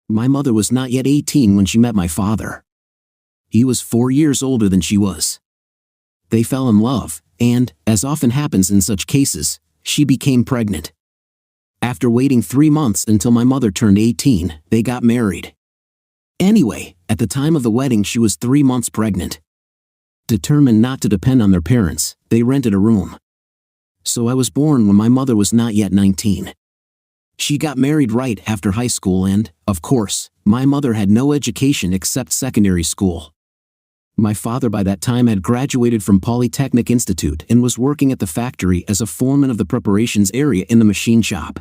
My mother was not yet 18 when she met my father. He was 4 years older than she was. They fell in love, and, as often happens in such cases, she became pregnant. After waiting 3 months until my mother turned 18, they got married. Anyway, at the time of the wedding she was 3 months pregnant. Determined not to depend on their parents, they rented a room. So I was born when my mother was not yet 19. She got married right after high school and, of course, my mother had no education except secondary school. My father by that time had graduated from Polytechnic Institute and was working at the factory as a foreman of the preparations area in the machine shop.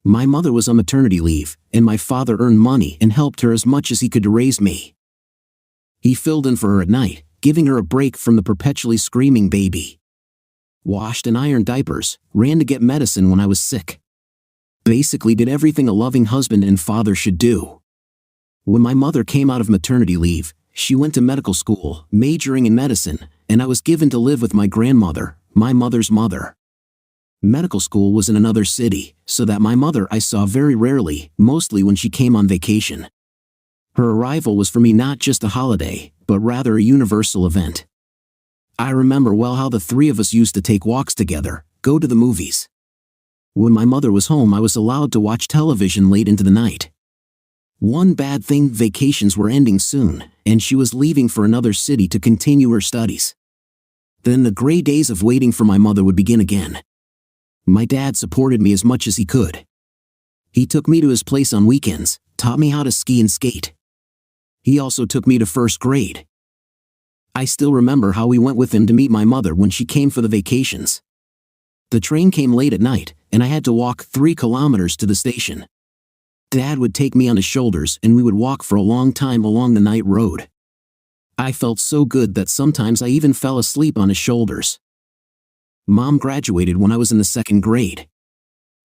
My mother was on maternity leave, and my father earned money and helped her as much as he could to raise me. He filled in for her at night, giving her a break from the perpetually screaming baby. Washed and ironed diapers, ran to get medicine when I was sick. Basically did everything a loving husband and father should do. When my mother came out of maternity leave, she went to medical school, majoring in medicine, and I was given to live with my grandmother, my mother's mother. Medical school was in another city, so that my mother I saw very rarely, mostly when she came on vacation. Her arrival was for me not just a holiday, but rather a universal event. I remember well how the three of us used to take walks together, go to the movies. When my mother was home I was allowed to watch television late into the night. One bad thing, vacations were ending soon, and she was leaving for another city to continue her studies. Then the gray days of waiting for my mother would begin again. My dad supported me as much as he could. He took me to his place on weekends, taught me how to ski and skate. He also took me to first grade. I still remember how we went with him to meet my mother when she came for the vacations. The train came late at night, and I had to walk 3 kilometers to the station. Dad would take me on his shoulders and we would walk for a long time along the night road. I felt so good that sometimes I even fell asleep on his shoulders. Mom graduated when I was in the 2nd grade.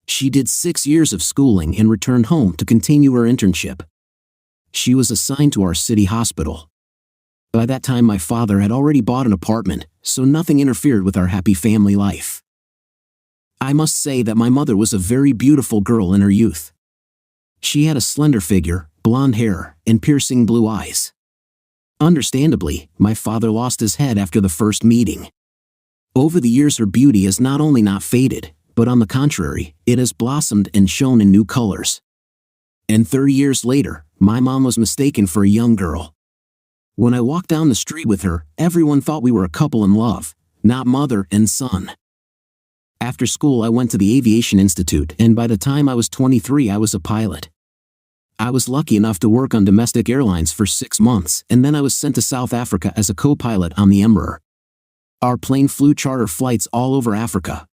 She did 6 years of schooling and returned home to continue her internship. She was assigned to our city hospital. By that time my father had already bought an apartment, so nothing interfered with our happy family life. I must say that my mother was a very beautiful girl in her youth. She had a slender figure, blonde hair, and piercing blue eyes. Understandably, my father lost his head after the first meeting. Over the years her beauty has not only not faded, but on the contrary, it has blossomed and shone in new colors. And 30 years later, my mom was mistaken for a young girl. When I walked down the street with her, everyone thought we were a couple in love, not mother and son. After school I went to the Aviation Institute, and by the time I was 23 I was a pilot. I was lucky enough to work on domestic airlines for 6 months, and then I was sent to South Africa as a co-pilot on the Embraer. Our plane flew charter flights all over Africa.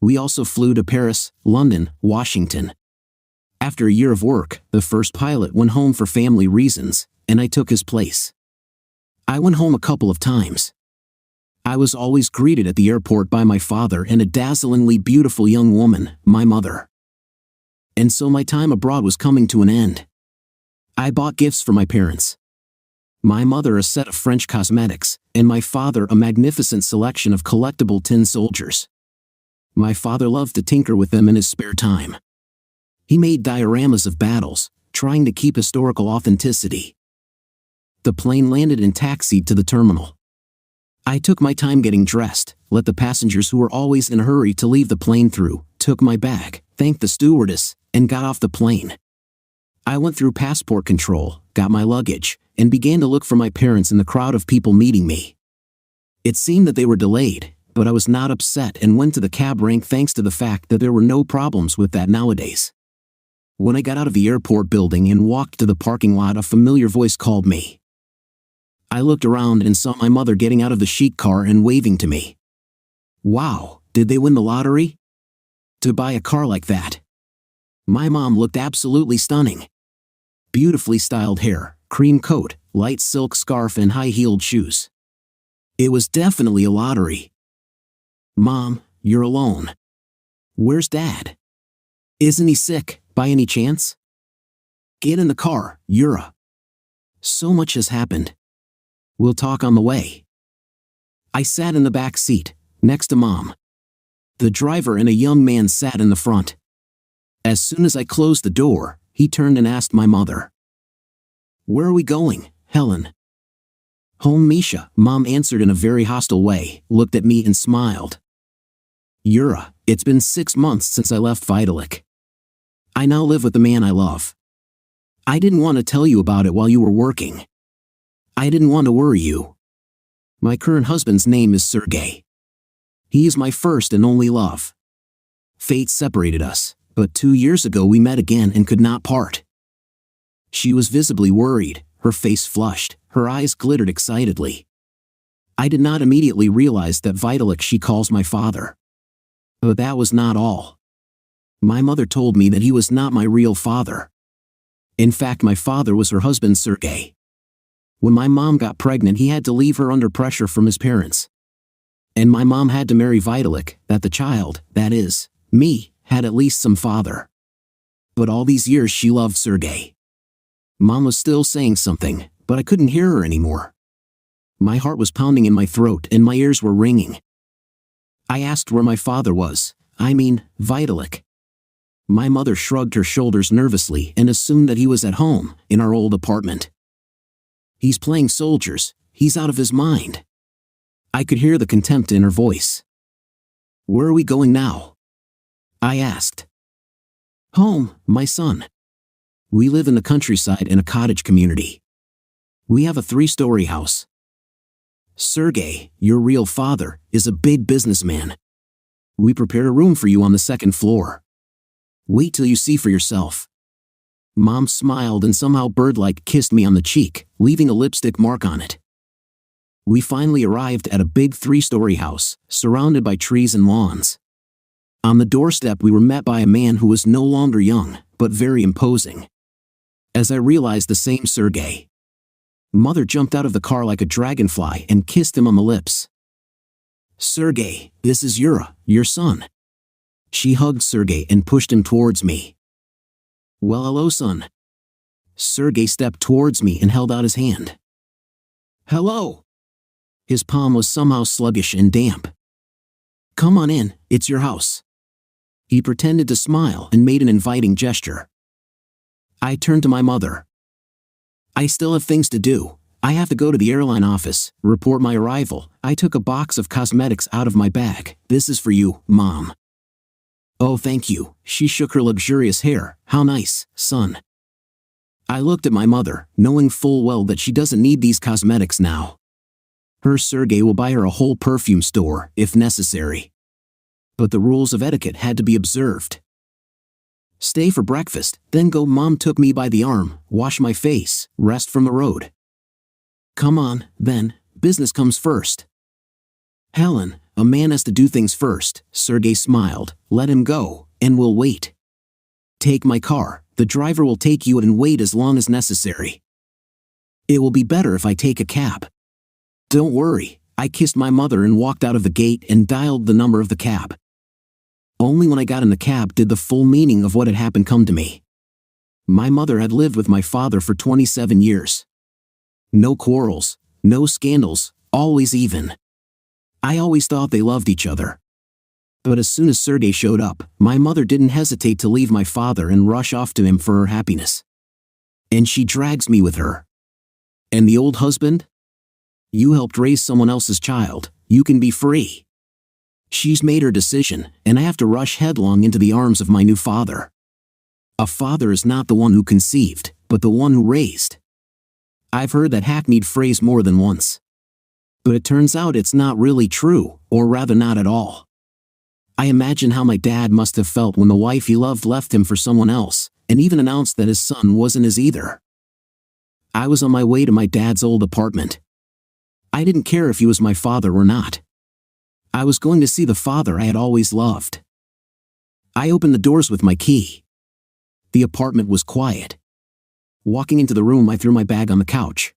We also flew to Paris, London, Washington. After a year of work, the first pilot went home for family reasons, and I took his place. I went home a couple of times. I was always greeted at the airport by my father and a dazzlingly beautiful young woman, my mother. And so my time abroad was coming to an end. I bought gifts for my parents. My mother a set of French cosmetics, and my father a magnificent selection of collectible tin soldiers. My father loved to tinker with them in his spare time. He made dioramas of battles, trying to keep historical authenticity. The plane landed and taxied to the terminal. I took my time getting dressed, let the passengers who were always in a hurry to leave the plane through, took my bag, thanked the stewardess, and got off the plane. I went through passport control, got my luggage, and began to look for my parents in the crowd of people meeting me. It seemed that they were delayed, but I was not upset and went to the cab rank thanks to the fact that there were no problems with that nowadays. When I got out of the airport building and walked to the parking lot, a familiar voice called me. I looked around and saw my mother getting out of the chic car and waving to me. Wow, did they win the lottery? To buy a car like that. My mom looked absolutely stunning. Beautifully styled hair, cream coat, light silk scarf and high-heeled shoes. It was definitely a lottery. Mom, you're alone. Where's Dad? Isn't he sick, by any chance? Get in the car, Yura. So much has happened. We'll talk on the way. I sat in the back seat, next to Mom. The driver and a young man sat in the front. As soon as I closed the door, he turned and asked my mother. "Where are we going, Helen?" "Home, Misha," Mom answered in a very hostile way, looked at me and smiled. "Yura, it's been 6 months since I left Vitalik. I now live with the man I love. I didn't want to tell you about it while you were working. I didn't want to worry you. My current husband's name is Sergey. He is my first and only love. Fate separated us, but 2 years ago we met again and could not part." She was visibly worried, her face flushed, her eyes glittered excitedly. I did not immediately realize that Vitalik she calls my father. But that was not all. My mother told me that he was not my real father. In fact, my father was her husband Sergey. When my mom got pregnant, he had to leave her under pressure from his parents. And my mom had to marry Vitalik, that the child, that is, me, had at least some father. But all these years she loved Sergey. Mom was still saying something, but I couldn't hear her anymore. My heart was pounding in my throat and my ears were ringing. I asked where my father was, Vitalik. My mother shrugged her shoulders nervously and assumed that he was at home, in our old apartment. "He's playing soldiers, he's out of his mind." I could hear the contempt in her voice. "Where are we going now?" I asked. "Home, my son. We live in the countryside in a cottage community. We have a 3-story house. Sergey, your real father, is a big businessman. We prepared a room for you on the 2nd floor. Wait till you see for yourself." Mom smiled and somehow bird-like kissed me on the cheek, leaving a lipstick mark on it. We finally arrived at a big 3-story house, surrounded by trees and lawns. On the doorstep we were met by a man who was no longer young, but very imposing. As I realized the same Sergey. Mother jumped out of the car like a dragonfly and kissed him on the lips. "Sergey, this is Yura, your son." She hugged Sergey and pushed him towards me. "Well, hello, son." Sergey stepped towards me and held out his hand. "Hello." His palm was somehow sluggish and damp. "Come on in, it's your house." He pretended to smile and made an inviting gesture. I turned to my mother. "I still have things to do. I have to go to the airline office, report my arrival." I took a box of cosmetics out of my bag. "This is for you, Mom." "Oh, thank you." She shook her luxurious hair. "How nice, son." I looked at my mother, knowing full well that she doesn't need these cosmetics now. Her Sergey will buy her a whole perfume store, if necessary. But the rules of etiquette had to be observed. "Stay for breakfast, then go." Mom took me by the arm. "Wash my face, rest from the road." "Come on, then, business comes first." "Helen, a man has to do things first." Sergey smiled. "Let him go, and we'll wait. Take my car, the driver will take you and wait as long as necessary. It will be better if I take a cab." "Don't worry." I kissed my mother and walked out of the gate and dialed the number of the cab. Only when I got in the cab did the full meaning of what had happened come to me. My mother had lived with my father for 27 years. No quarrels, no scandals, always even. I always thought they loved each other. But as soon as Sergey showed up, my mother didn't hesitate to leave my father and rush off to him for her happiness. And she drags me with her. "And the old husband? You helped raise someone else's child, you can be free." She's made her decision, and I have to rush headlong into the arms of my new father. A father is not the one who conceived, but the one who raised. I've heard that hackneyed phrase more than once. But it turns out it's not really true, or rather not at all. I imagine how my dad must have felt when the wife he loved left him for someone else, and even announced that his son wasn't his either. I was on my way to my dad's old apartment. I didn't care if he was my father or not. I was going to see the father I had always loved. I opened the doors with my key. The apartment was quiet. Walking into the room, I threw my bag on the couch.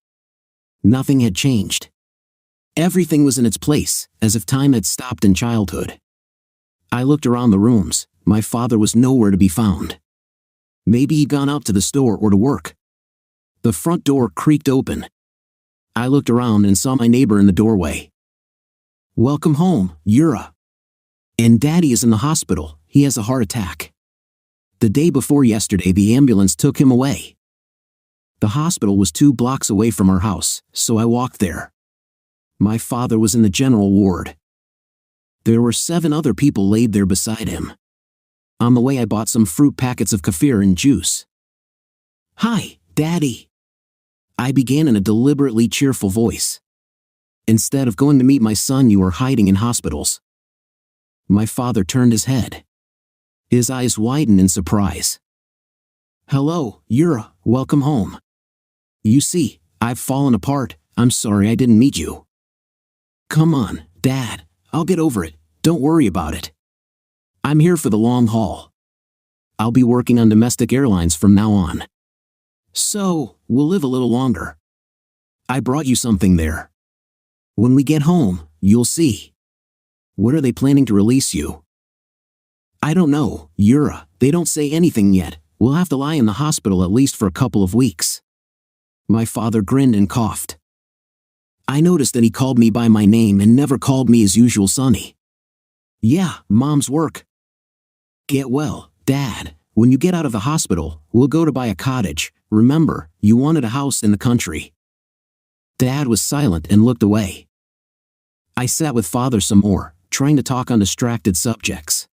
Nothing had changed. Everything was in its place, as if time had stopped in childhood. I looked around the rooms. My father was nowhere to be found. Maybe he'd gone out to the store or to work. The front door creaked open. I looked around and saw my neighbor in the doorway. "Welcome home, Yura. And Daddy is in the hospital, he has a heart attack." The day before yesterday, the ambulance took him away. The hospital was 2 blocks away from our house, so I walked there. My father was in the general ward. There were 7 other people laid there beside him. On the way, I bought some fruit packets of kefir and juice. "Hi, Daddy," I began in a deliberately cheerful voice. "Instead of going to meet my son, you are hiding in hospitals." My father turned his head. His eyes widened in surprise. "Hello, Yura, welcome home. You see, I've fallen apart. I'm sorry I didn't meet you." "Come on, Dad, I'll get over it. Don't worry about it. I'm here for the long haul. I'll be working on domestic airlines from now on. So, we'll live a little longer. I brought you something there. When we get home, you'll see." "When are they planning to release you?" "I don't know, Yura. They don't say anything yet. We'll have to lie in the hospital at least for a couple of weeks." My father grinned and coughed. I noticed that he called me by my name and never called me his usual Sonny. "Yeah, Mom's work." "Get well, Dad. When you get out of the hospital, we'll go to buy a cottage. Remember, you wanted a house in the country." Dad was silent and looked away. I sat with Father some more, trying to talk on distracted subjects.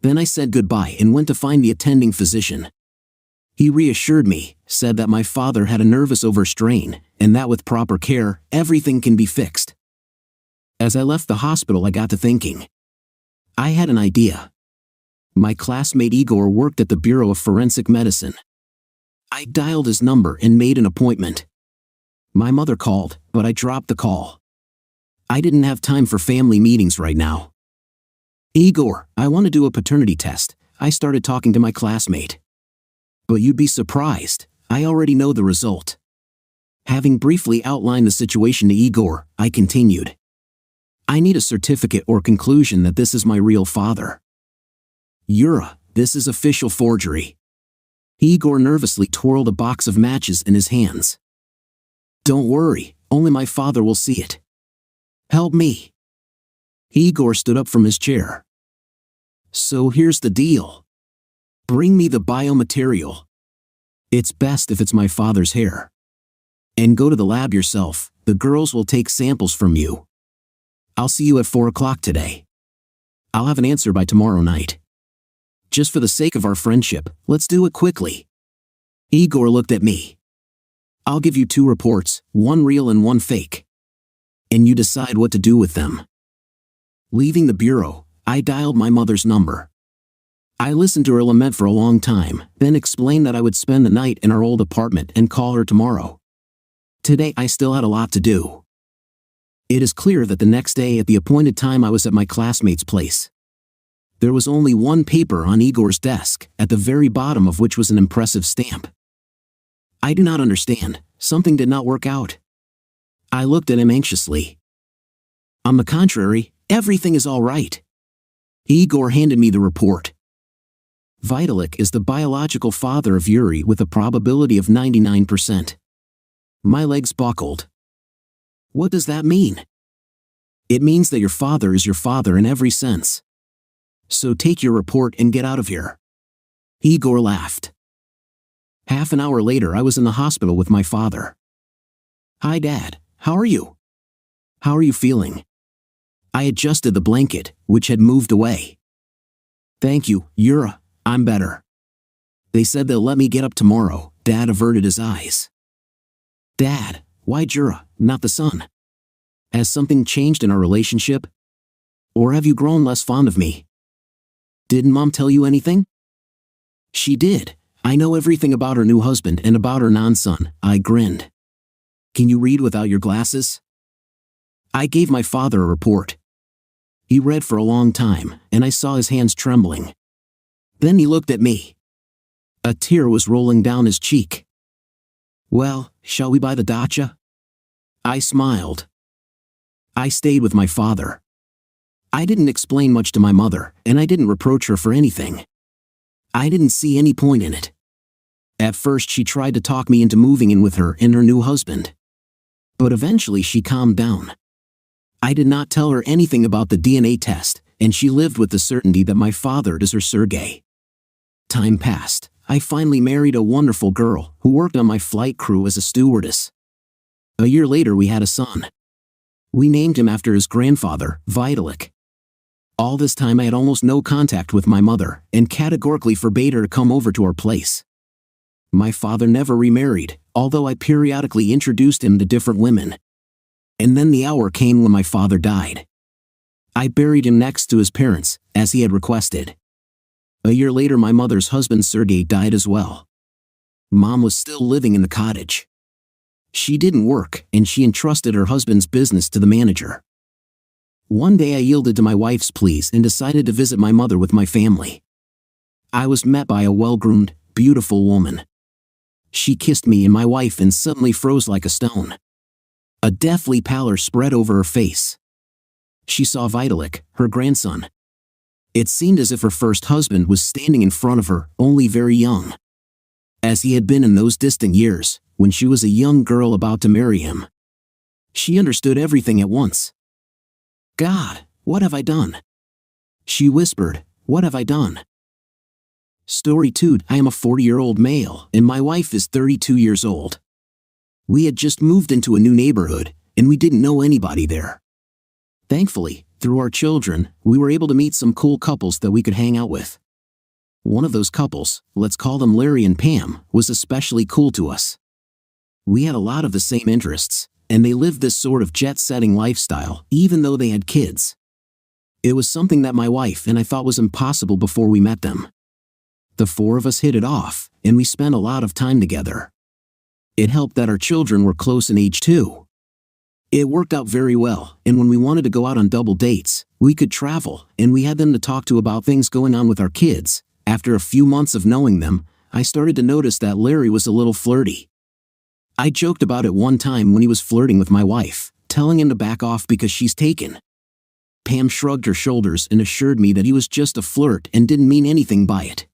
Then I said goodbye and went to find the attending physician. He reassured me, said that my father had a nervous overstrain, and that with proper care, everything can be fixed. As I left the hospital, I got to thinking. I had an idea. My classmate Igor worked at the Bureau of Forensic Medicine. I dialed his number and made an appointment. My mother called, but I dropped the call. I didn't have time for family meetings right now. "Igor, I want to do a paternity test," I started talking to my classmate. But you'd be surprised, I already know the result. Having briefly outlined the situation to Igor, I continued. "I need a certificate or conclusion that this is my real father." "Yura, this is official forgery." Igor nervously twirled a box of matches in his hands. "Don't worry, only my father will see it. Help me." Igor stood up from his chair. "So here's the deal. Bring me the biomaterial. It's best if it's my father's hair. And go to the lab yourself, the girls will take samples from you. I'll see you at 4 o'clock today. I'll have an answer by tomorrow night. Just for the sake of our friendship, let's do it quickly." Igor looked at me. "I'll give you 2 reports, one real and one fake. And you decide what to do with them." Leaving the bureau, I dialed my mother's number. I listened to her lament for a long time, then explained that I would spend the night in our old apartment and call her tomorrow. Today I still had a lot to do. It is clear that the next day at the appointed time I was at my classmate's place. There was only one paper on Igor's desk, at the very bottom of which was an impressive stamp. I do not understand, something did not work out. I looked at him anxiously. "On the contrary, everything is all right." Igor handed me the report. "Vitalik is the biological father of Yuri with a probability of 99%. My legs buckled. "What does that mean?" "It means that your father is your father in every sense. So take your report and get out of here." Igor laughed. Half an hour later I was in the hospital with my father. "Hi Dad, how are you? How are you feeling?" I adjusted the blanket, which had moved away. "Thank you, Yura, I'm better. They said they'll let me get up tomorrow." Dad averted his eyes. "Dad, why Yura, not the son? Has something changed in our relationship? Or have you grown less fond of me? Didn't Mom tell you anything?" "She did. I know everything about her new husband and about her non-son," I grinned. "Can you read without your glasses?" I gave my father a report. He read for a long time, and I saw his hands trembling. Then he looked at me. A tear was rolling down his cheek. "Well, shall we buy the dacha?" I smiled. I stayed with my father. I didn't explain much to my mother, and I didn't reproach her for anything. I didn't see any point in it. At first she tried to talk me into moving in with her and her new husband. But eventually she calmed down. I did not tell her anything about the DNA test, and she lived with the certainty that my father is her Sergei. Time passed. I finally married a wonderful girl who worked on my flight crew as a stewardess. A year later we had a son. We named him after his grandfather, Vitalik. All this time I had almost no contact with my mother and categorically forbade her to come over to our place. My father never remarried, although I periodically introduced him to different women. And then the hour came when my father died. I buried him next to his parents, as he had requested. A year later my mother's husband Sergei died as well. Mom was still living in the cottage. She didn't work, and she entrusted her husband's business to the manager. One day I yielded to my wife's pleas and decided to visit my mother with my family. I was met by a well-groomed, beautiful woman. She kissed me and my wife and suddenly froze like a stone. A deathly pallor spread over her face. She saw Vitalik, her grandson. It seemed as if her first husband was standing in front of her, only very young, as he had been in those distant years, when she was a young girl about to marry him. She understood everything at once. "God, what have I done?" she whispered. "What have I done?" Story 2. I am a 40-year-old male, and my wife is 32 years old. We had just moved into a new neighborhood, and we didn't know anybody there. Thankfully, through our children, we were able to meet some cool couples that we could hang out with. One of those couples, let's call them Larry and Pam, was especially cool to us. We had a lot of the same interests, and they lived this sort of jet-setting lifestyle, even though they had kids. It was something that my wife and I thought was impossible before we met them. The four of us hit it off, and we spent a lot of time together. It helped that our children were close in age too. It worked out very well, and when we wanted to go out on double dates, we could travel, and we had them to talk to about things going on with our kids. After a few months of knowing them, I started to notice that Larry was a little flirty. I joked about it one time when he was flirting with my wife, telling him to back off because she's taken. Pam shrugged her shoulders and assured me that he was just a flirt and didn't mean anything by it.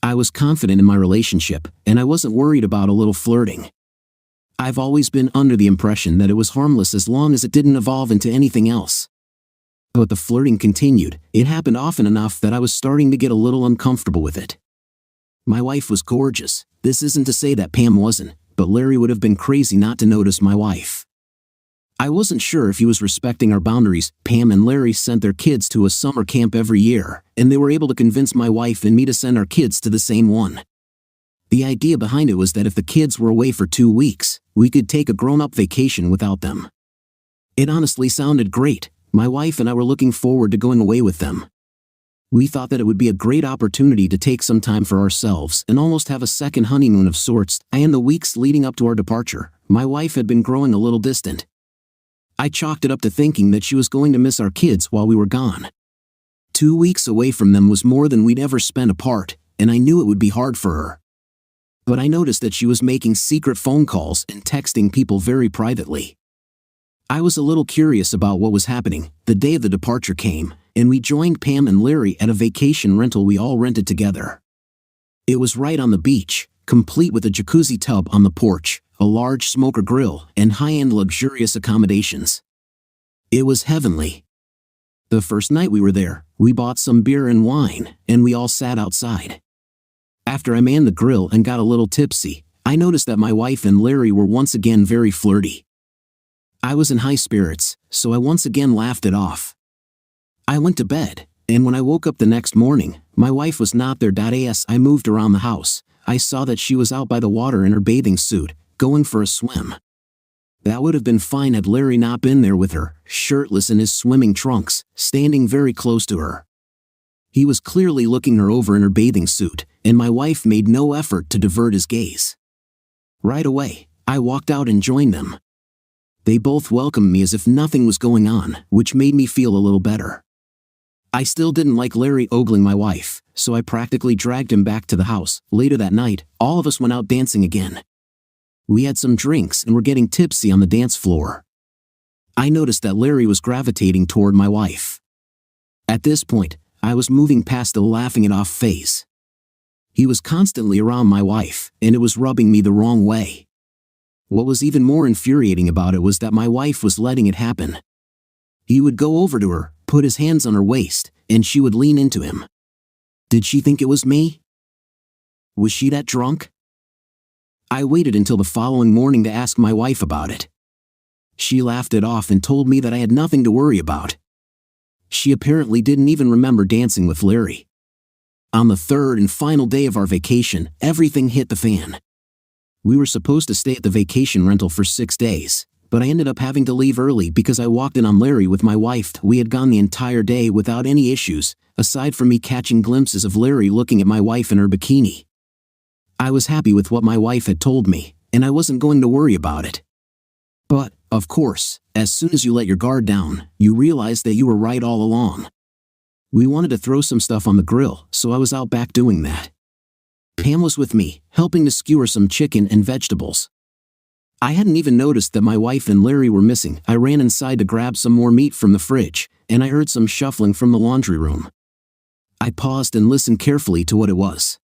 I was confident in my relationship, and I wasn't worried about a little flirting. I've always been under the impression that it was harmless as long as it didn't evolve into anything else. But the flirting continued. It happened often enough that I was starting to get a little uncomfortable with it. My wife was gorgeous. This isn't to say that Pam wasn't, but Larry would have been crazy not to notice my wife. I wasn't sure if he was respecting our boundaries. Pam and Larry sent their kids to a summer camp every year, and they were able to convince my wife and me to send our kids to the same one. The idea behind it was that if the kids were away for 2 weeks, we could take a grown-up vacation without them. It honestly sounded great. My wife and I were looking forward to going away with them. We thought that it would be a great opportunity to take some time for ourselves and almost have a second honeymoon of sorts. In the weeks leading up to our departure, my wife had been growing a little distant. I chalked it up to thinking that she was going to miss our kids while we were gone. 2 weeks away from them was more than we'd ever spent apart, and I knew it would be hard for her. But I noticed that she was making secret phone calls and texting people very privately. I was a little curious about what was happening. The day of the departure came, and we joined Pam and Larry at a vacation rental we all rented together. It was right on the beach, complete with a jacuzzi tub on the porch, a large smoker grill, and high-end luxurious accommodations. It was heavenly. The first night we were there, we bought some beer and wine, and we all sat outside. After I manned the grill and got a little tipsy, I noticed that my wife and Larry were once again very flirty. I was in high spirits, so I once again laughed it off. I went to bed, and when I woke up the next morning, my wife was not there. As I moved around the house, I saw that she was out by the water in her bathing suit, going for a swim. That would have been fine had Larry not been there with her, shirtless in his swimming trunks, standing very close to her. He was clearly looking her over in her bathing suit, and my wife made no effort to divert his gaze. Right away, I walked out and joined them. They both welcomed me as if nothing was going on, which made me feel a little better. I still didn't like Larry ogling my wife, so I practically dragged him back to the house. Later that night, all of us went out dancing again. We had some drinks and were getting tipsy on the dance floor. I noticed that Larry was gravitating toward my wife. At this point, I was moving past the laughing it off phase. He was constantly around my wife, and it was rubbing me the wrong way. What was even more infuriating about it was that my wife was letting it happen. He would go over to her, put his hands on her waist, and she would lean into him. Did she think it was me? Was she that drunk? I waited until the following morning to ask my wife about it. She laughed it off and told me that I had nothing to worry about. She apparently didn't even remember dancing with Larry. On the third and final day of our vacation, everything hit the fan. We were supposed to stay at the vacation rental for 6 days, but I ended up having to leave early because I walked in on Larry with my wife. We had gone the entire day without any issues, aside from me catching glimpses of Larry looking at my wife in her bikini. I was happy with what my wife had told me, and I wasn't going to worry about it. But, of course, as soon as you let your guard down, you realize that you were right all along. We wanted to throw some stuff on the grill, so I was out back doing that. Pam was with me, helping to skewer some chicken and vegetables. I hadn't even noticed that my wife and Larry were missing. I ran inside to grab some more meat from the fridge, and I heard some shuffling from the laundry room. I paused and listened carefully to what it was.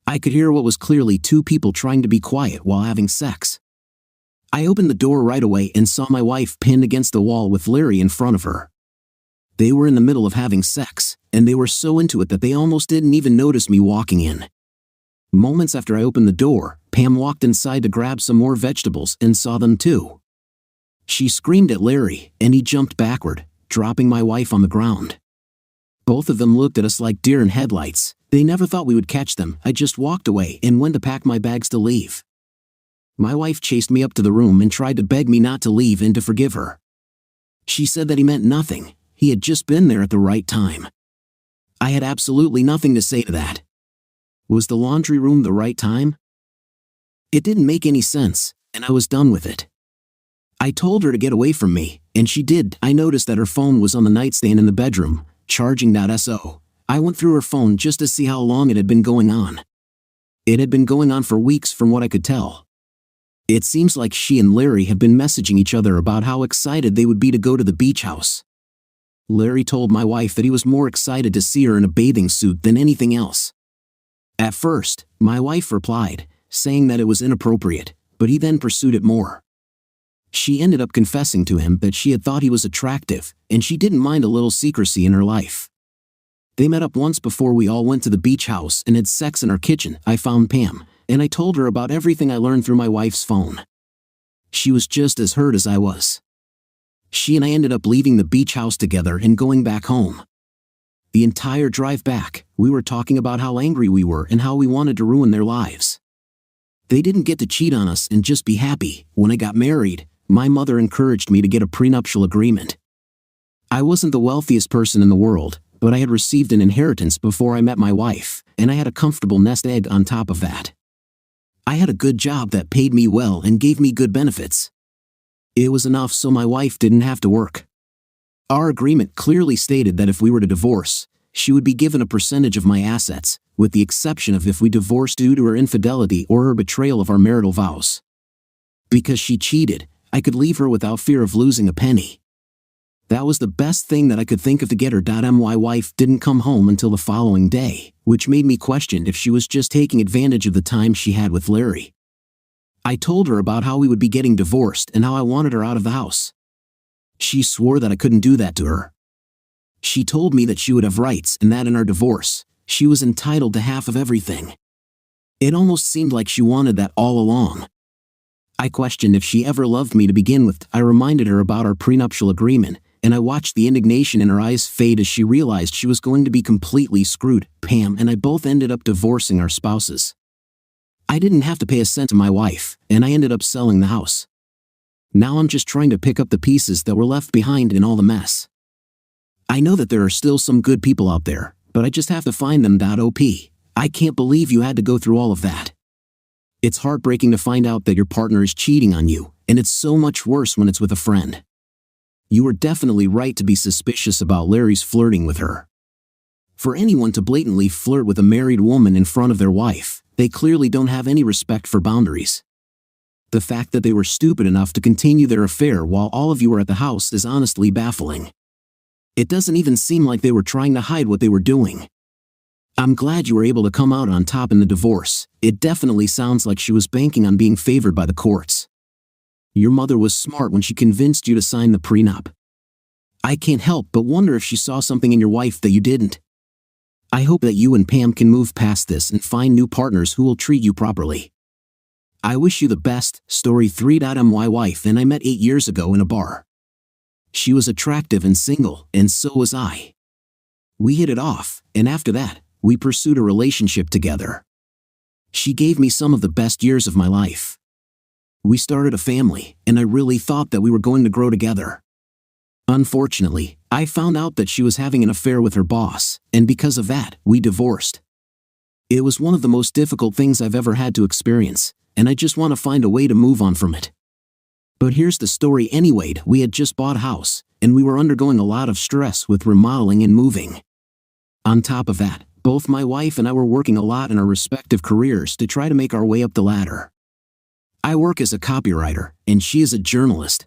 I could hear what was clearly two people trying to be quiet while having sex. I opened the door right away and saw my wife pinned against the wall with Larry in front of her. They were in the middle of having sex, and they were so into it that they almost didn't even notice me walking in. Moments after I opened the door, Pam walked inside to grab some more vegetables and saw them too. She screamed at Larry, and he jumped backward, dropping my wife on the ground. Both of them looked at us like deer in headlights. They never thought we would catch them. I just walked away and went to pack my bags to leave. My wife chased me up to the room and tried to beg me not to leave and to forgive her. She said that he meant nothing. He had just been there at the right time. I had absolutely nothing to say to that. Was the laundry room the right time? It didn't make any sense, and I was done with it. I told her to get away from me, and she did. I noticed that her phone was on the nightstand in the bedroom, charging.so. I went through her phone just to see how long it had been going on. It had been going on for weeks from what I could tell. It seems like she and Larry had been messaging each other about how excited they would be to go to the beach house. Larry told my wife that he was more excited to see her in a bathing suit than anything else. At first, my wife replied, saying that it was inappropriate, but he then pursued it more. She ended up confessing to him that she had thought he was attractive, and she didn't mind a little secrecy in her life. They met up once before we all went to the beach house and had sex in our kitchen. I found Pam, and I told her about everything I learned through my wife's phone. She was just as hurt as I was. She and I ended up leaving the beach house together and going back home. The entire drive back, we were talking about how angry we were and how we wanted to ruin their lives. They didn't get to cheat on us and just be happy. When I got married, my mother encouraged me to get a prenuptial agreement. I wasn't the wealthiest person in the world, but I had received an inheritance before I met my wife, and I had a comfortable nest egg on top of that. I had a good job that paid me well and gave me good benefits. It was enough so my wife didn't have to work. Our agreement clearly stated that if we were to divorce, she would be given a percentage of my assets, with the exception of if we divorced due to her infidelity or her betrayal of our marital vows. Because she cheated, I could leave her without fear of losing a penny. That was the best thing that I could think of to get her. My wife didn't come home until the following day, which made me question if she was just taking advantage of the time she had with Larry. I told her about how we would be getting divorced and how I wanted her out of the house. She swore that I couldn't do that to her. She told me that she would have rights and that in our divorce, she was entitled to half of everything. It almost seemed like she wanted that all along. I questioned if she ever loved me to begin with. I reminded her about our prenuptial agreement, and I watched the indignation in her eyes fade as she realized she was going to be completely screwed. Pam and I both ended up divorcing our spouses. I didn't have to pay a cent to my wife, and I ended up selling the house. Now I'm just trying to pick up the pieces that were left behind in all the mess. I know that there are still some good people out there, but I just have to find them. I can't believe you had to go through all of that. It's heartbreaking to find out that your partner is cheating on you, and it's so much worse when it's with a friend. You were definitely right to be suspicious about Larry's flirting with her. For anyone to blatantly flirt with a married woman in front of their wife, they clearly don't have any respect for boundaries. The fact that they were stupid enough to continue their affair while all of you were at the house is honestly baffling. It doesn't even seem like they were trying to hide what they were doing. I'm glad you were able to come out on top in the divorce. It definitely sounds like she was banking on being favored by the courts. Your mother was smart when she convinced you to sign the prenup. I can't help but wonder if she saw something in your wife that you didn't. I hope that you and Pam can move past this and find new partners who will treat you properly. I wish you the best. Story 3. My wife and I met 8 years ago in a bar. She was attractive and single, and so was I. We hit it off, and after that, we pursued a relationship together. She gave me some of the best years of my life. We started a family, and I really thought that we were going to grow together. Unfortunately, I found out that she was having an affair with her boss, and because of that, we divorced. It was one of the most difficult things I've ever had to experience, and I just want to find a way to move on from it. But here's the story anyway. We had just bought a house, and we were undergoing a lot of stress with remodeling and moving. On top of that, both my wife and I were working a lot in our respective careers to try to make our way up the ladder. I work as a copywriter, and she is a journalist.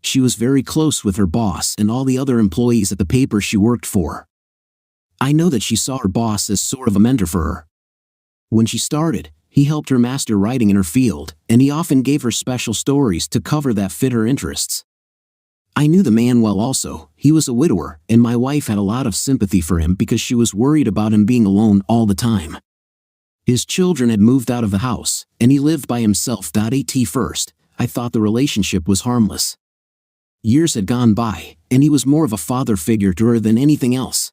She was very close with her boss and all the other employees at the paper she worked for. I know that she saw her boss as sort of a mentor for her. When she started, he helped her master writing in her field, and he often gave her special stories to cover that fit her interests. I knew the man well also. He was a widower, and my wife had a lot of sympathy for him because she was worried about him being alone all the time. His children had moved out of the house, and he lived by himself. At first, I thought the relationship was harmless. Years had gone by, and he was more of a father figure to her than anything else.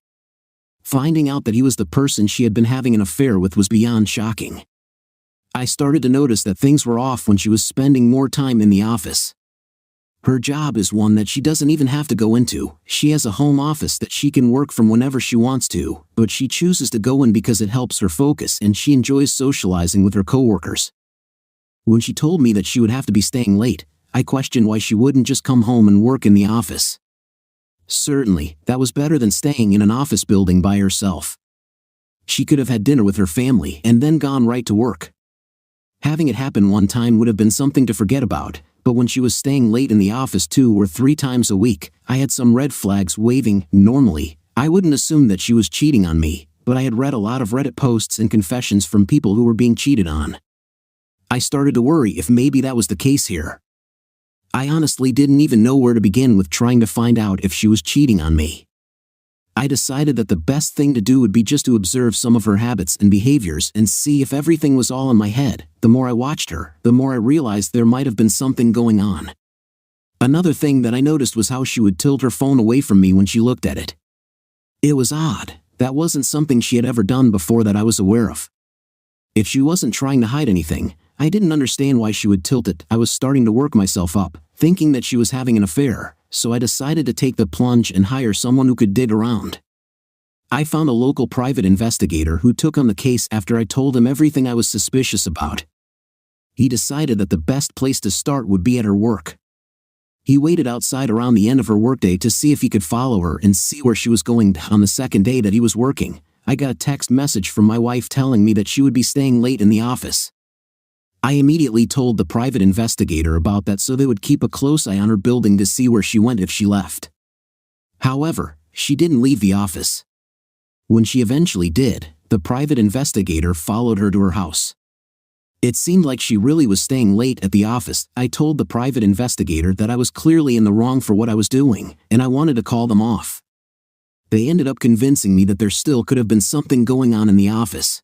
Finding out that he was the person she had been having an affair with was beyond shocking. I started to notice that things were off when she was spending more time in the office. Her job is one that she doesn't even have to go into. She has a home office that she can work from whenever she wants to, but she chooses to go in because it helps her focus and she enjoys socializing with her coworkers. When she told me that she would have to be staying late, I questioned why she wouldn't just come home and work in the office. Certainly, that was better than staying in an office building by herself. She could have had dinner with her family and then gone right to work. Having it happen one time would have been something to forget about, but when she was staying late in the office 2 or 3 times a week, I had some red flags waving. Normally, I wouldn't assume that she was cheating on me, but I had read a lot of Reddit posts and confessions from people who were being cheated on. I started to worry if maybe that was the case here. I honestly didn't even know where to begin with trying to find out if she was cheating on me. I decided that the best thing to do would be just to observe some of her habits and behaviors and see if everything was all in my head. The more I watched her, the more I realized there might have been something going on. Another thing that I noticed was how she would tilt her phone away from me when she looked at it. It was odd. That wasn't something she had ever done before that I was aware of. If she wasn't trying to hide anything, I didn't understand why she would tilt it. I was starting to work myself up, thinking that she was having an affair, so I decided to take the plunge and hire someone who could dig around. I found a local private investigator who took on the case after I told him everything I was suspicious about. He decided that the best place to start would be at her work. He waited outside around the end of her workday to see if he could follow her and see where she was going. On the second day that he was working, I got a text message from my wife telling me that she would be staying late in the office. I immediately told the private investigator about that so they would keep a close eye on her building to see where she went if she left. However, she didn't leave the office. When she eventually did, the private investigator followed her to her house. It seemed like she really was staying late at the office. I told the private investigator that I was clearly in the wrong for what I was doing, and I wanted to call them off. They ended up convincing me that there still could have been something going on in the office.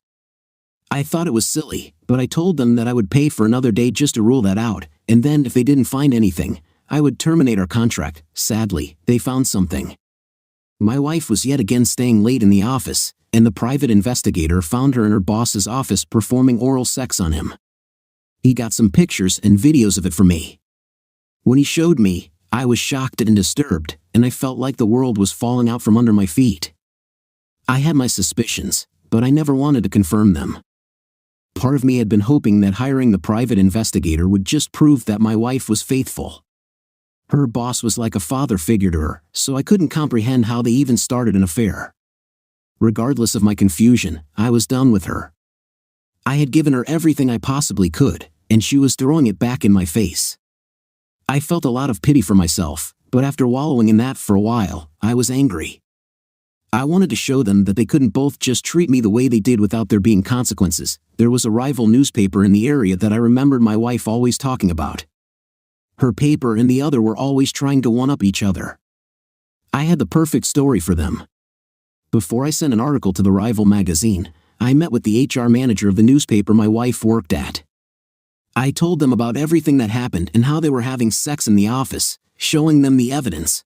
I thought it was silly, but I told them that I would pay for another day just to rule that out, and then if they didn't find anything, I would terminate our contract. Sadly, they found something. My wife was yet again staying late in the office, and the private investigator found her in her boss's office performing oral sex on him. He got some pictures and videos of it for me. When he showed me, I was shocked and disturbed, and I felt like the world was falling out from under my feet. I had my suspicions, but I never wanted to confirm them. Part of me had been hoping that hiring the private investigator would just prove that my wife was faithful. Her boss was like a father figure to her, so I couldn't comprehend how they even started an affair. Regardless of my confusion, I was done with her. I had given her everything I possibly could, and she was throwing it back in my face. I felt a lot of pity for myself, but after wallowing in that for a while, I was angry. I wanted to show them that they couldn't both just treat me the way they did without there being consequences. There was a rival newspaper in the area that I remembered my wife always talking about. Her paper and the other were always trying to one-up each other. I had the perfect story for them. Before I sent an article to the rival magazine, I met with the HR manager of the newspaper my wife worked at. I told them about everything that happened and how they were having sex in the office, showing them the evidence.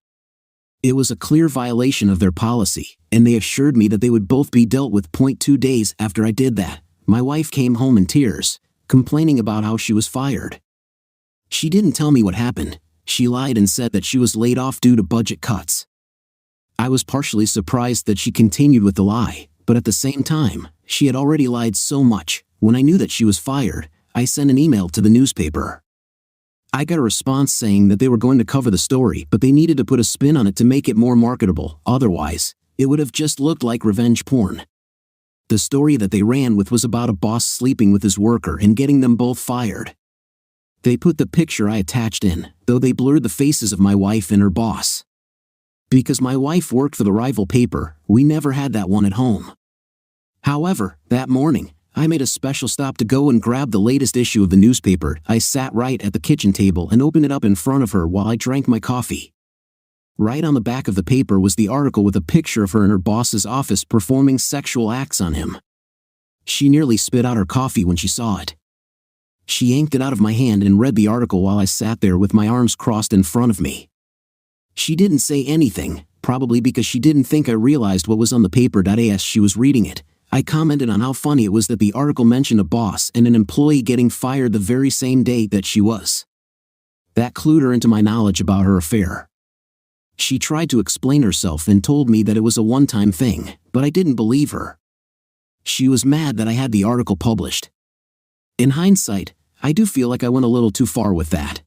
It was a clear violation of their policy, and they assured me that they would both be dealt with. 2 days after I did that, my wife came home in tears, complaining about how she was fired. She didn't tell me what happened. She lied and said that she was laid off due to budget cuts. I was partially surprised that she continued with the lie, but at the same time, she had already lied so much. When I knew that she was fired, I sent an email to the newspaper. I got a response saying that they were going to cover the story, but they needed to put a spin on it to make it more marketable. Otherwise, it would have just looked like revenge porn. The story that they ran with was about a boss sleeping with his worker and getting them both fired. They put the picture I attached in, though they blurred the faces of my wife and her boss. Because my wife worked for the rival paper, we never had that one at home. However, that morning, I made a special stop to go and grab the latest issue of the newspaper. I sat right at the kitchen table and opened it up in front of her while I drank my coffee. Right on the back of the paper was the article with a picture of her in her boss's office performing sexual acts on him. She nearly spit out her coffee when she saw it. She yanked it out of my hand and read the article while I sat there with my arms crossed in front of me. She didn't say anything, probably because she didn't think I realized what was on the paper. As she was reading it, I commented on how funny it was that the article mentioned a boss and an employee getting fired the very same day that she was. That clued her into my knowledge about her affair. She tried to explain herself and told me that it was a one-time thing, but I didn't believe her. She was mad that I had the article published. In hindsight, I do feel like I went a little too far with that.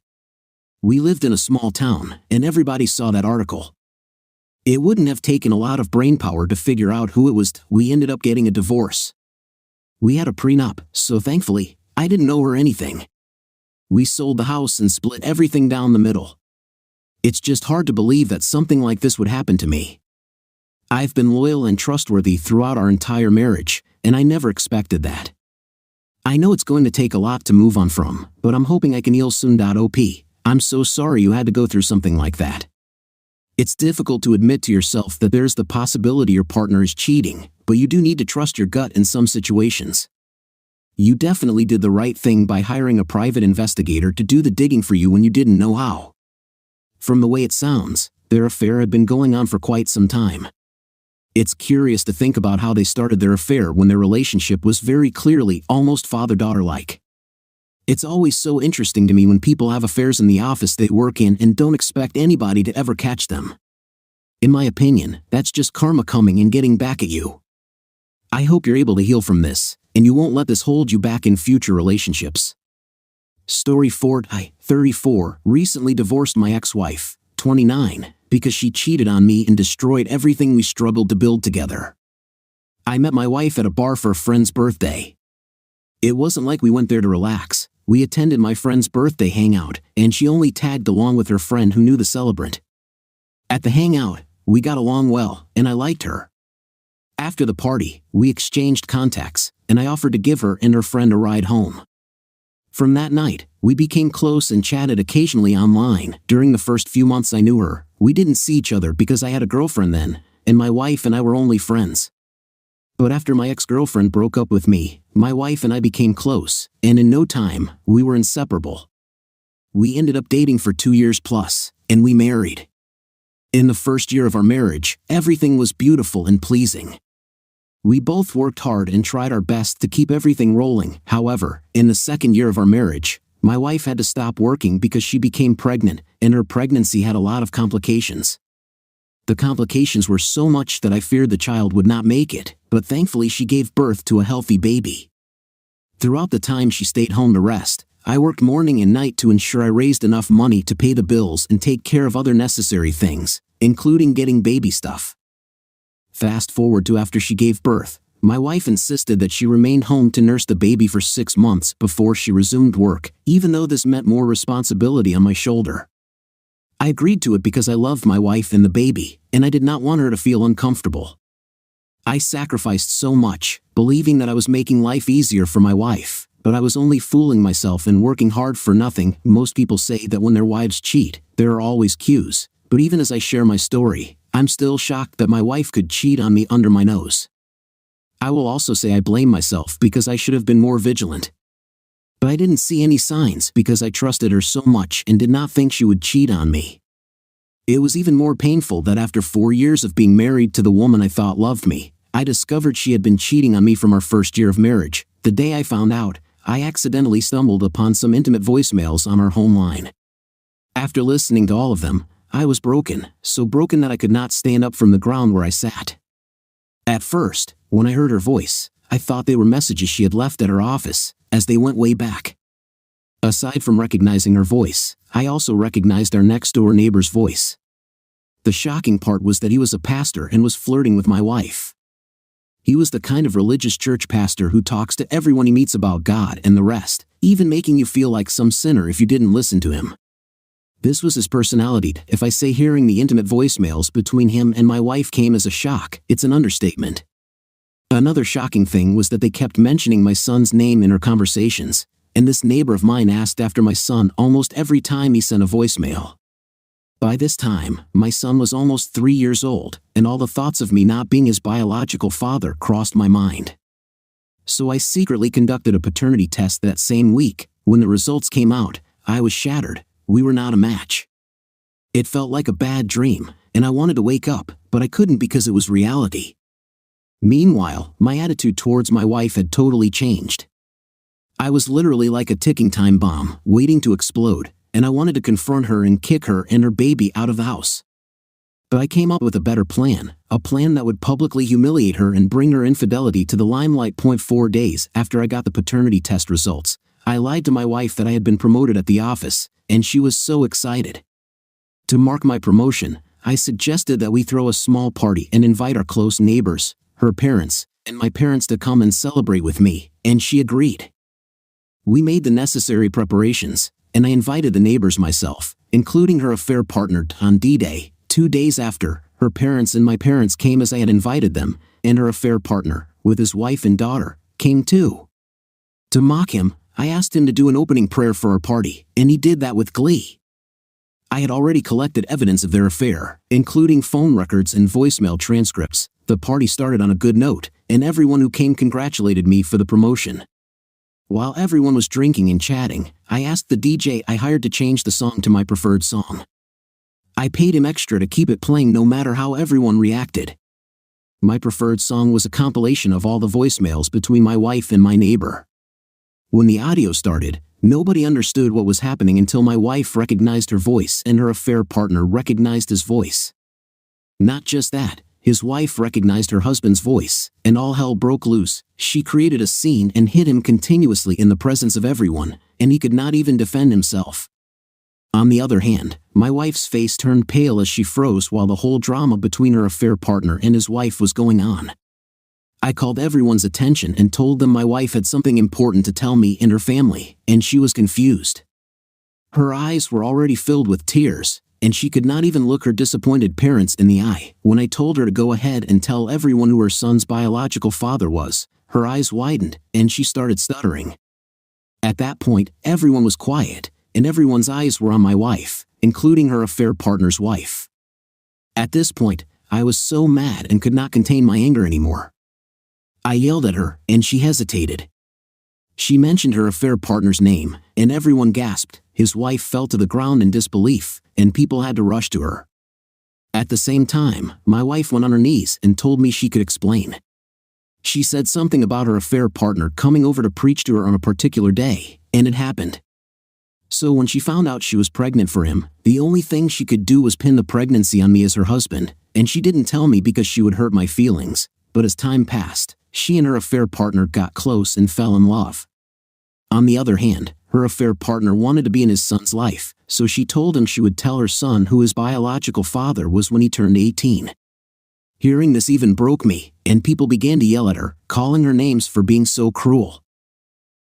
We lived in a small town, and everybody saw that article. It wouldn't have taken a lot of brainpower to figure out who it was. We ended up getting a divorce. We had a prenup, so thankfully, I didn't owe her anything. We sold the house and split everything down the middle. It's just hard to believe that something like this would happen to me. I've been loyal and trustworthy throughout our entire marriage, and I never expected that. I know it's going to take a lot to move on from, but I'm hoping I can heal soon. I'm so sorry you had to go through something like that. It's difficult to admit to yourself that there's the possibility your partner is cheating, but you do need to trust your gut in some situations. You definitely did the right thing by hiring a private investigator to do the digging for you when you didn't know how. From the way it sounds, their affair had been going on for quite some time. It's curious to think about how they started their affair when their relationship was very clearly almost father-daughter-like. It's always so interesting to me when people have affairs in the office they work in and don't expect anybody to ever catch them. In my opinion, that's just karma coming and getting back at you. I hope you're able to heal from this, and you won't let this hold you back in future relationships. Story 4. I, 34, recently divorced my ex-wife, 29, because she cheated on me and destroyed everything we struggled to build together. I met my wife at a bar for a friend's birthday. It wasn't like we went there to relax. We attended my friend's birthday hangout, and she only tagged along with her friend who knew the celebrant. At the hangout, we got along well, and I liked her. After the party, we exchanged contacts, and I offered to give her and her friend a ride home. From that night, we became close and chatted occasionally online. During the first few months I knew her, we didn't see each other because I had a girlfriend then, and my wife and I were only friends. But after my ex-girlfriend broke up with me, my wife and I became close, and in no time, we were inseparable. We ended up dating for 2 years plus, and we married. In the first year of our marriage, everything was beautiful and pleasing. We both worked hard and tried our best to keep everything rolling. However, in the second year of our marriage, my wife had to stop working because she became pregnant, and her pregnancy had a lot of complications. The complications were so much that I feared the child would not make it, but thankfully she gave birth to a healthy baby. Throughout the time she stayed home to rest, I worked morning and night to ensure I raised enough money to pay the bills and take care of other necessary things, including getting baby stuff. Fast forward to after she gave birth, my wife insisted that she remain home to nurse the baby for 6 months before she resumed work, even though this meant more responsibility on my shoulder. I agreed to it because I loved my wife and the baby, and I did not want her to feel uncomfortable. I sacrificed so much, believing that I was making life easier for my wife, but I was only fooling myself and working hard for nothing. Most people say that when their wives cheat, there are always cues, but even as I share my story, I'm still shocked that my wife could cheat on me under my nose. I will also say I blame myself because I should have been more vigilant. But I didn't see any signs because I trusted her so much and did not think she would cheat on me. It was even more painful that after 4 years of being married to the woman I thought loved me, I discovered she had been cheating on me from our first year of marriage. The day I found out, I accidentally stumbled upon some intimate voicemails on our home line. After listening to all of them, I was broken, so broken that I could not stand up from the ground where I sat. At first, when I heard her voice, I thought they were messages she had left at her office, as they went way back. Aside from recognizing her voice, I also recognized our next-door neighbor's voice. The shocking part was that he was a pastor and was flirting with my wife. He was the kind of religious church pastor who talks to everyone he meets about God and the rest, even making you feel like some sinner if you didn't listen to him. This was his personality. If I say hearing the intimate voicemails between him and my wife came as a shock, it's an understatement. Another shocking thing was that they kept mentioning my son's name in our conversations, and this neighbor of mine asked after my son almost every time he sent a voicemail. By this time, my son was almost 3 years old, and all the thoughts of me not being his biological father crossed my mind. So I secretly conducted a paternity test that same week. When the results came out, I was shattered. We were not a match. It felt like a bad dream, and I wanted to wake up, but I couldn't because it was reality. Meanwhile, my attitude towards my wife had totally changed. I was literally like a ticking time bomb, waiting to explode, and I wanted to confront her and kick her and her baby out of the house. But I came up with a better plan, a plan that would publicly humiliate her and bring her infidelity to the limelight. 4 days after I got the paternity test results, I lied to my wife that I had been promoted at the office, and she was so excited. To mark my promotion, I suggested that we throw a small party and invite our close neighbors, her parents, and my parents to come and celebrate with me, and she agreed. We made the necessary preparations, and I invited the neighbors myself, including her affair partner. On D-Day, 2 days after, her parents and my parents came as I had invited them, and her affair partner, with his wife and daughter, came too. To mock him, I asked him to do an opening prayer for our party, and he did that with glee. I had already collected evidence of their affair, including phone records and voicemail transcripts. The party started on a good note, and everyone who came congratulated me for the promotion. While everyone was drinking and chatting, I asked the DJ I hired to change the song to my preferred song. I paid him extra to keep it playing no matter how everyone reacted. My preferred song was a compilation of all the voicemails between my wife and my neighbor. When the audio started, nobody understood what was happening until my wife recognized her voice and her affair partner recognized his voice. Not just that, his wife recognized her husband's voice, and all hell broke loose. She created a scene and hit him continuously in the presence of everyone, and he could not even defend himself. On the other hand, my wife's face turned pale as she froze while the whole drama between her affair partner and his wife was going on. I called everyone's attention and told them my wife had something important to tell me and her family, and she was confused. Her eyes were already filled with tears, and she could not even look her disappointed parents in the eye. When I told her to go ahead and tell everyone who her son's biological father was, her eyes widened, and she started stuttering. At that point, everyone was quiet, and everyone's eyes were on my wife, including her affair partner's wife. At this point, I was so mad and could not contain my anger anymore. I yelled at her, and she hesitated. She mentioned her affair partner's name, and everyone gasped. His wife fell to the ground in disbelief, and people had to rush to her. At the same time, my wife went on her knees and told me she could explain. She said something about her affair partner coming over to preach to her on a particular day, and it happened. So when she found out she was pregnant for him, the only thing she could do was pin the pregnancy on me as her husband, and she didn't tell me because she would hurt my feelings. But as time passed, she and her affair partner got close and fell in love. On the other hand, her affair partner wanted to be in his son's life, so she told him she would tell her son who his biological father was when he turned 18. Hearing this even broke me, and people began to yell at her, calling her names for being so cruel.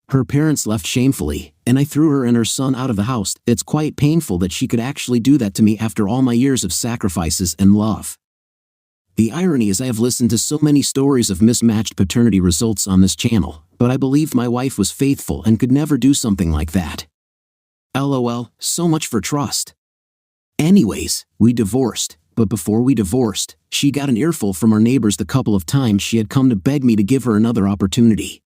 Her parents left shamefully, and I threw her and her son out of the house. It's quite painful that she could actually do that to me after all my years of sacrifices and love. The irony is I have listened to so many stories of mismatched paternity results on this channel, but I believed my wife was faithful and could never do something like that. LOL, so much for trust. Anyways, we divorced, but before we divorced, she got an earful from our neighbors the couple of times she had come to beg me to give her another opportunity.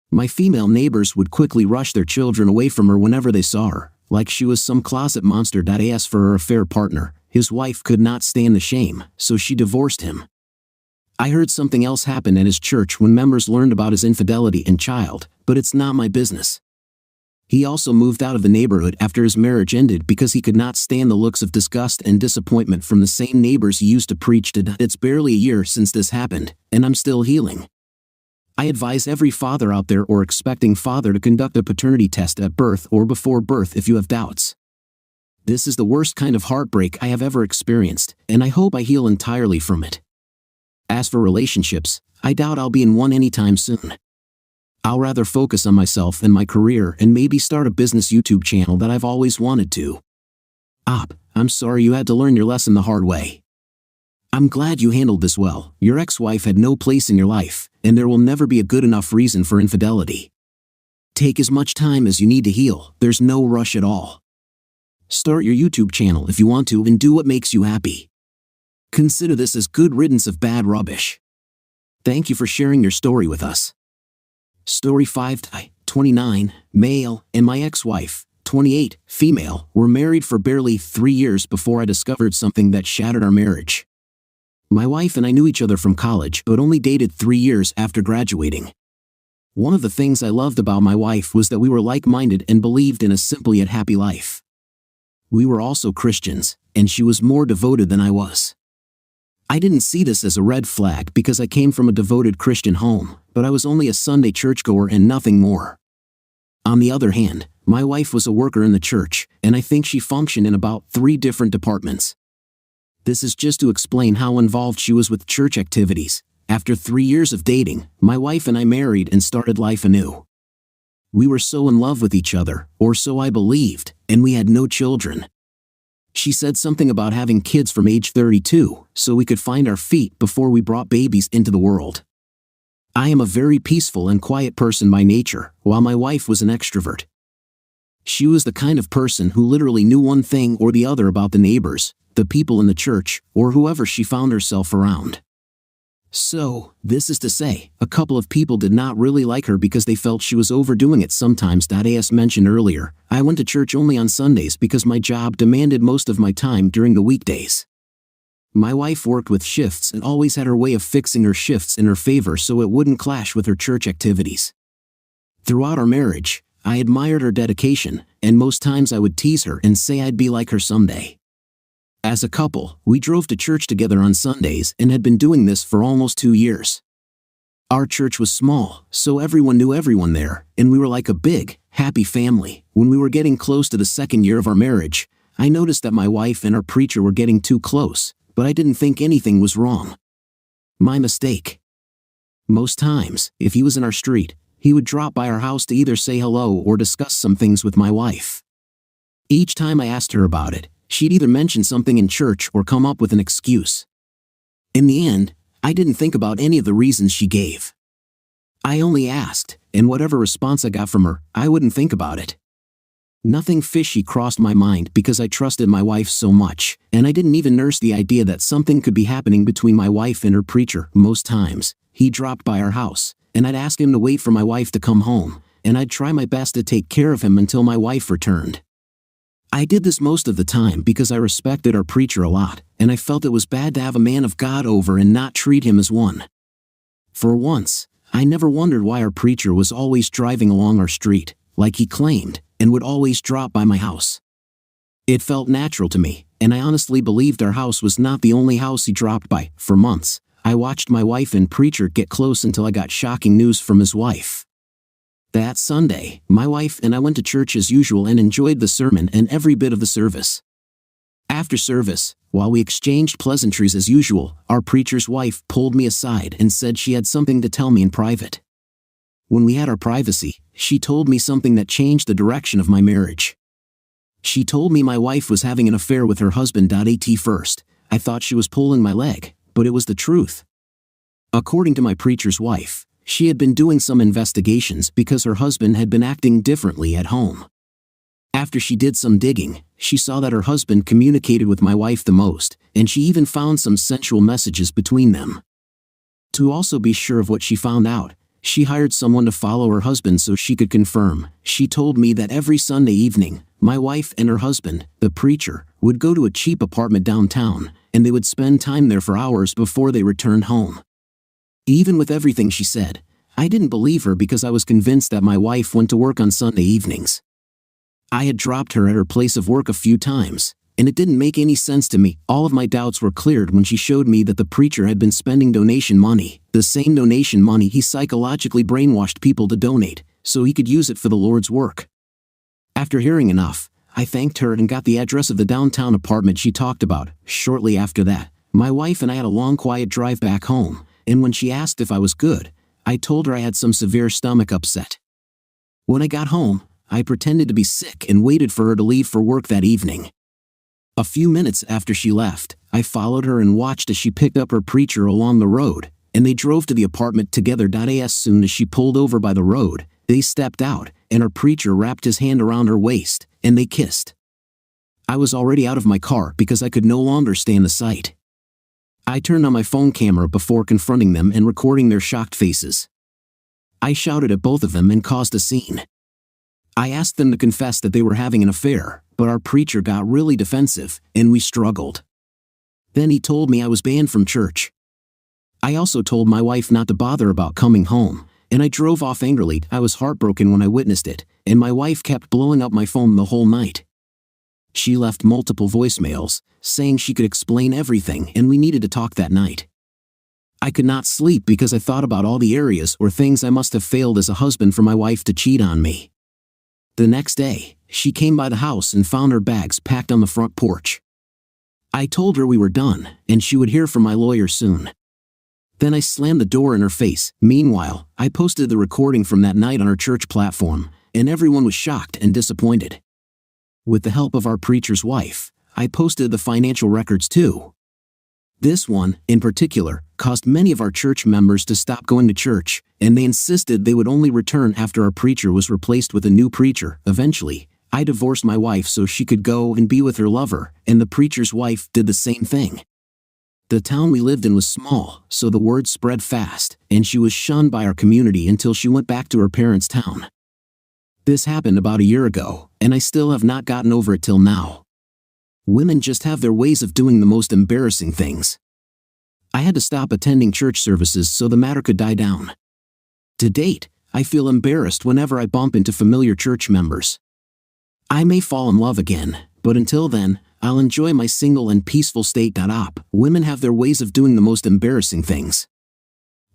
My female neighbors would quickly rush their children away from her whenever they saw her, like she was some closet monster. As for her affair partner, his wife could not stand the shame, so she divorced him. I heard something else happen at his church when members learned about his infidelity and child, but it's not my business. He also moved out of the neighborhood after his marriage ended because he could not stand the looks of disgust and disappointment from the same neighbors he used to preach to. It's barely a year since this happened, and I'm still healing. I advise every father out there or expecting father to conduct a paternity test at birth or before birth if you have doubts. This is the worst kind of heartbreak I have ever experienced, and I hope I heal entirely from it. As for relationships, I doubt I'll be in one anytime soon. I'll rather focus on myself and my career and maybe start a business YouTube channel that I've always wanted to. I'm sorry you had to learn your lesson the hard way. I'm glad you handled this well. Your ex-wife had no place in your life, and there will never be a good enough reason for infidelity. Take as much time as you need to heal. There's no rush at all. Start your YouTube channel if you want to and do what makes you happy. Consider this as good riddance of bad rubbish. Thank you for sharing your story with us. Story 5. 29, male, and my ex-wife, 28, female, were married for barely 3 years before I discovered something that shattered our marriage. My wife and I knew each other from college but only dated 3 years after graduating. One of the things I loved about my wife was that we were like-minded and believed in a simple yet happy life. We were also Christians, and she was more devoted than I was. I didn't see this as a red flag because I came from a devoted Christian home, but I was only a Sunday churchgoer and nothing more. On the other hand, my wife was a worker in the church, and I think she functioned in about 3 different departments. This is just to explain how involved she was with church activities. After 3 years of dating, my wife and I married and started life anew. We were so in love with each other, or so I believed, and we had no children. She said something about having kids from age 32, so we could find our feet before we brought babies into the world. I am a very peaceful and quiet person by nature, while my wife was an extrovert. She was the kind of person who literally knew one thing or the other about the neighbors, the people in the church, or whoever she found herself around. So, this is to say, a couple of people did not really like her because they felt she was overdoing it sometimes. As mentioned earlier, I went to church only on Sundays because my job demanded most of my time during the weekdays. My wife worked with shifts and always had her way of fixing her shifts in her favor so it wouldn't clash with her church activities. Throughout our marriage, I admired her dedication, and most times I would tease her and say I'd be like her someday. As a couple, we drove to church together on Sundays and had been doing this for almost 2 years. Our church was small, so everyone knew everyone there, and we were like a big, happy family. When we were getting close to the 2nd year of our marriage, I noticed that my wife and our preacher were getting too close, but I didn't think anything was wrong. My mistake. Most times, if he was in our street, he would drop by our house to either say hello or discuss some things with my wife. Each time I asked her about it, she'd either mention something in church or come up with an excuse. In the end, I didn't think about any of the reasons she gave. I only asked, and whatever response I got from her, I wouldn't think about it. Nothing fishy crossed my mind because I trusted my wife so much, and I didn't even nurse the idea that something could be happening between my wife and her preacher. Most times, he dropped by our house, and I'd ask him to wait for my wife to come home, and I'd try my best to take care of him until my wife returned. I did this most of the time because I respected our preacher a lot, and I felt it was bad to have a man of God over and not treat him as one. For once, I never wondered why our preacher was always driving along our street, like he claimed, and would always drop by my house. It felt natural to me, and I honestly believed our house was not the only house he dropped by. For months, I watched my wife and preacher get close until I got shocking news from his wife. That Sunday, my wife and I went to church as usual and enjoyed the sermon and every bit of the service. After service, while we exchanged pleasantries as usual, our preacher's wife pulled me aside and said she had something to tell me in private. When we had our privacy, she told me something that changed the direction of my marriage. She told me my wife was having an affair with her husband. At first, I thought she was pulling my leg, but it was the truth. According to my preacher's wife, she had been doing some investigations because her husband had been acting differently at home. After she did some digging, she saw that her husband communicated with my wife the most, and she even found some sensual messages between them. To also be sure of what she found out, she hired someone to follow her husband so she could confirm. She told me that every Sunday evening, my wife and her husband, the preacher, would go to a cheap apartment downtown, and they would spend time there for hours before they returned home. Even with everything she said, I didn't believe her because I was convinced that my wife went to work on Sunday evenings. I had dropped her at her place of work a few times, and it didn't make any sense to me. All of my doubts were cleared when she showed me that the preacher had been spending donation money, the same donation money he psychologically brainwashed people to donate, so he could use it for the Lord's work. After hearing enough, I thanked her and got the address of the downtown apartment she talked about. Shortly after that, my wife and I had a long quiet drive back home, and when she asked if I was good, I told her I had some severe stomach upset. When I got home, I pretended to be sick and waited for her to leave for work that evening. A few minutes after she left, I followed her and watched as she picked up her preacher along the road, and they drove to the apartment together. As soon as she pulled over by the road, they stepped out, and her preacher wrapped his hand around her waist, and they kissed. I was already out of my car because I could no longer stand the sight. I turned on my phone camera before confronting them and recording their shocked faces. I shouted at both of them and caused a scene. I asked them to confess that they were having an affair, but our preacher got really defensive, and we struggled. Then he told me I was banned from church. I also told my wife not to bother about coming home, and I drove off angrily. I was heartbroken when I witnessed it, and my wife kept blowing up my phone the whole night. She left multiple voicemails, saying she could explain everything and we needed to talk that night. I could not sleep because I thought about all the areas or things I must have failed as a husband for my wife to cheat on me. The next day, she came by the house and found her bags packed on the front porch. I told her we were done, and she would hear from my lawyer soon. Then I slammed the door in her face. Meanwhile, I posted the recording from that night on our church platform, and everyone was shocked and disappointed. With the help of our preacher's wife, I posted the financial records too. This one, in particular, caused many of our church members to stop going to church, and they insisted they would only return after our preacher was replaced with a new preacher. Eventually, I divorced my wife so she could go and be with her lover, and the preacher's wife did the same thing. The town we lived in was small, so the word spread fast, and she was shunned by our community until she went back to her parents' town. This happened about a year ago, and I still have not gotten over it till now. Women just have their ways of doing the most embarrassing things. I had to stop attending church services so the matter could die down. To date, I feel embarrassed whenever I bump into familiar church members. I may fall in love again, but until then, I'll enjoy my single and peaceful state. Women have their ways of doing the most embarrassing things.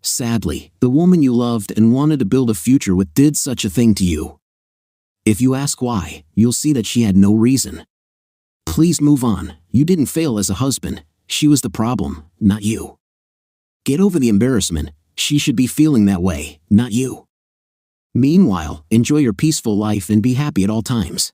Sadly, the woman you loved and wanted to build a future with did such a thing to you. If you ask why, you'll see that she had no reason. Please move on. You didn't fail as a husband. She was the problem, not you. Get over the embarrassment. She should be feeling that way, not you. Meanwhile, enjoy your peaceful life and be happy at all times.